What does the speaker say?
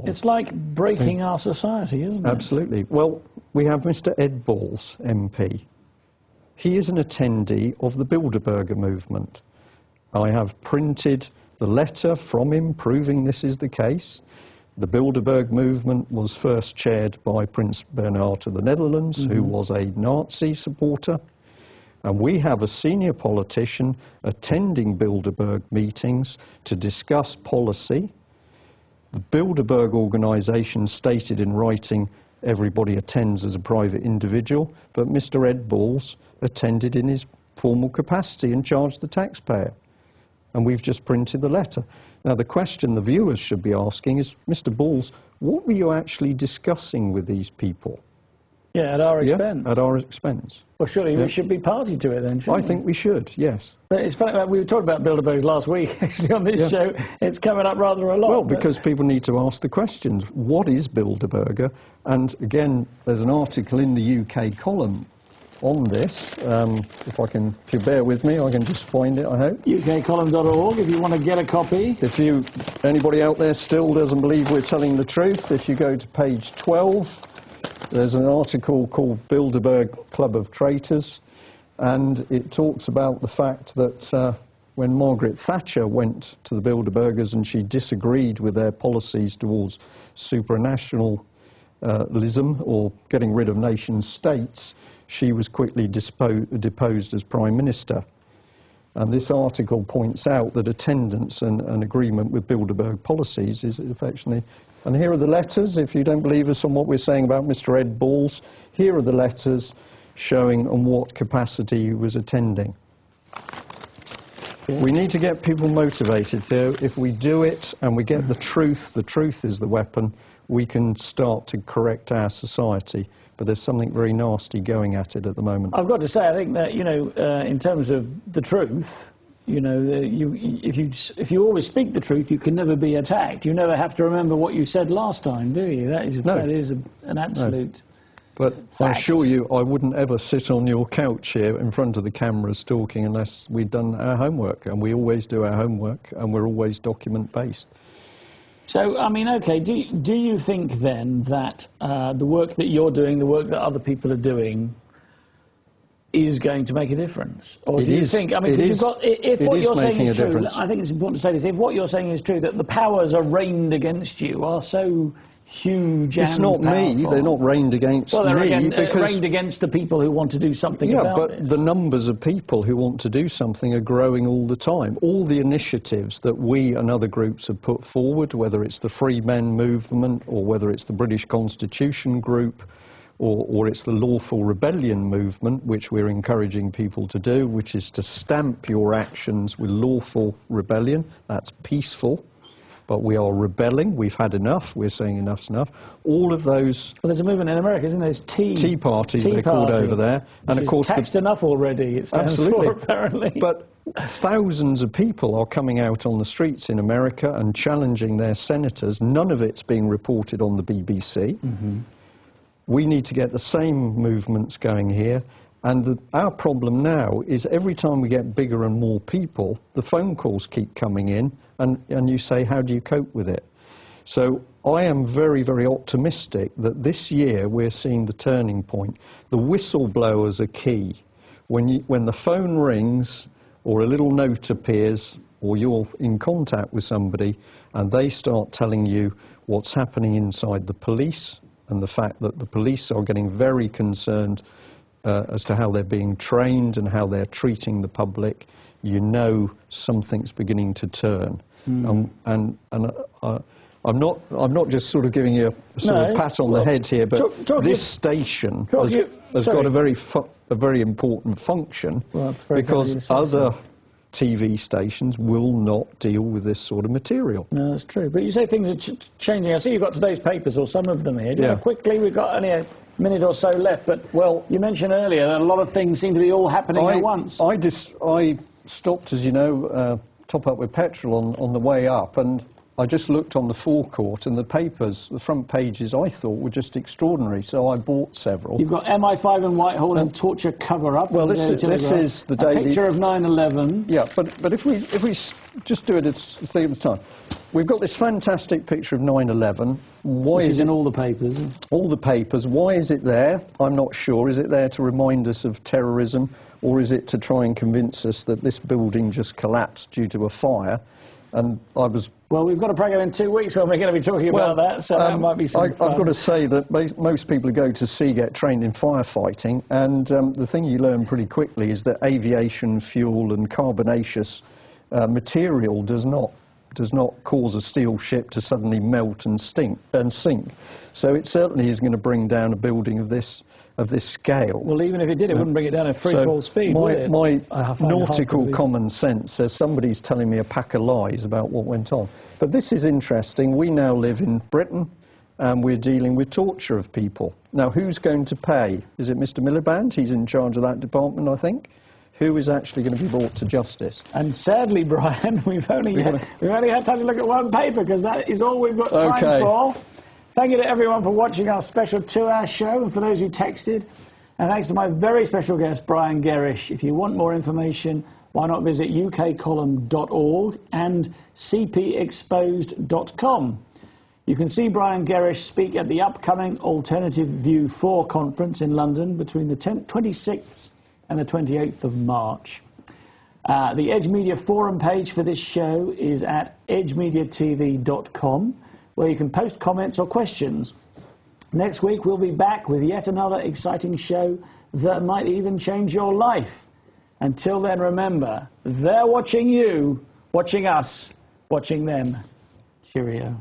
It's like breaking our society, isn't it? Absolutely. Well, we have Mr. Ed Balls, MP. He is an attendee of the Bilderberger movement. I have printed the letter from him proving this is the case. The Bilderberg movement was first chaired by Prince Bernhard of the Netherlands, who was a Nazi supporter. And we have a senior politician attending Bilderberg meetings to discuss policy. The Bilderberg organisation stated in writing everybody attends as a private individual, but Mr. Ed Balls attended in his formal capacity and charged the taxpayer. And we've just printed the letter. Now, the question the viewers should be asking is, Mr. Balls, what were you actually discussing with these people? Yeah, at our expense. Yeah, at our expense. Well, surely we should be party to it then, shouldn't we? I think we should, yes. But it's funny, we were talking about Bilderbergs last week, actually, on this show. It's coming up rather a lot. Well, because people need to ask the questions. What is Bilderberger? And again, there's an article in the UK column on this. If you bear with me, I can just find it, I hope. ukcolumn.org, if you want to get a copy. If anybody out there still doesn't believe we're telling the truth, if you go to page 12, there's an article called Bilderberg Club of Traitors, and it talks about the fact that when Margaret Thatcher went to the Bilderbergers and she disagreed with their policies towards supranationalism or getting rid of nation states, she was quickly deposed as Prime Minister. And this article points out that attendance and agreement with Bilderberg policies is affectionately... And here are the letters. If you don't believe us on what we're saying about Mr. Ed Balls, here are the letters showing on what capacity he was attending. We need to get people motivated, Theo. If we do it and we get the truth is the weapon, we can start to correct our society. But there's something very nasty going at it at the moment. I've got to say, I think that, in terms of the truth, if you always speak the truth, you can never be attacked. You never have to remember what you said last time, do you? That is an absolute But fact. I assure you, I wouldn't ever sit on your couch here in front of the cameras talking unless we'd done our homework. And we always do our homework, and we're always document-based. So, I mean, OK, do you think then that the work that you're doing, the work that other people are doing, is going to make a difference? Or do you think, I mean, because if what you're saying is true, I think it's important to say this, if what you're saying is true, that the powers arraigned against you are so huge and It's not me, they're not rained against me. Well, they're rained against the people who want to do something about it. Yeah, but the numbers of people who want to do something are growing all the time. All the initiatives that we and other groups have put forward, whether it's the Free Men movement or whether it's the British Constitution group, or it's the Lawful Rebellion movement, which we're encouraging people to do, which is to stamp your actions with lawful rebellion. That's peaceful, but we are rebelling. We've had enough. We're saying enough's enough. All of those... Well, there's a movement in America, isn't there? There's Tea Parties, they're called over there. And of course, taxed enough already, it stands for, apparently. But thousands of people are coming out on the streets in America and challenging their senators. None of it's being reported on the BBC. We need to get the same movements going here. And our problem now is every time we get bigger and more people, the phone calls keep coming in, and you say, how do you cope with it? So I am very, very optimistic that this year we're seeing the turning point. The whistleblowers are key. When the phone rings or a little note appears or you're in contact with somebody and they start telling you what's happening inside the police, and the fact that the police are getting very concerned as to how they're being trained and how they're treating the public, you know something's beginning to turn. I'm not just sort of giving you a sort of pat on the head here, but this station has got a very important function, because other TV stations will not deal with this sort of material. No, that's true. But you say things are changing. I see you've got today's papers, or some of them here. Do you want to quickly, we've got only a minute or so left, but, well, you mentioned earlier that a lot of things seem to be all happening at once. I stopped, as you know, top up with petrol on the way up, and I just looked on the forecourt, and the papers, the front pages, I thought were just extraordinary, so I bought several. You've got MI5 in Whitehall and torture cover-up. Well, this is the daily... A picture of 9/11. Yeah, but if we just do it at the time, we've got this fantastic picture of 9/11. Why is it in all the papers? All the papers. Why is it there? I'm not sure. Is it there to remind us of terrorism, or is it to try and convince us that this building just collapsed due to a fire? And I was... Well, we've got a programme in 2 weeks when we're going to be talking about that, so that might be some fun. I've got to say that most people who go to sea get trained in firefighting, and the thing you learn pretty quickly is that aviation fuel and carbonaceous material does not cause a steel ship to suddenly melt and sink. So it certainly is going to bring down a building of this scale. Well, even if it did, it wouldn't bring it down at free-fall speed, would it? My nautical common sense says somebody's telling me a pack of lies about what went on. But this is interesting. We now live in Britain, and we're dealing with torture of people. Now, who's going to pay? Is it Mr. Miliband? He's in charge of that department, I think. Who is actually going to be brought to justice? And sadly, Brian, we've only had time to look at one paper, because that is all we've got time for. Thank you to everyone for watching our special 2-hour show, and for those who texted. And thanks to my very special guest, Brian Gerrish. If you want more information, why not visit ukcolumn.org and cpexposed.com. You can see Brian Gerrish speak at the upcoming Alternative View 4 conference in London between the 26th and the 28th of March. The Edge Media forum page for this show is at edgemediatv.com, where you can post comments or questions. Next week, we'll be back with yet another exciting show that might even change your life. Until then, remember, they're watching you, watching us, watching them. Cheerio.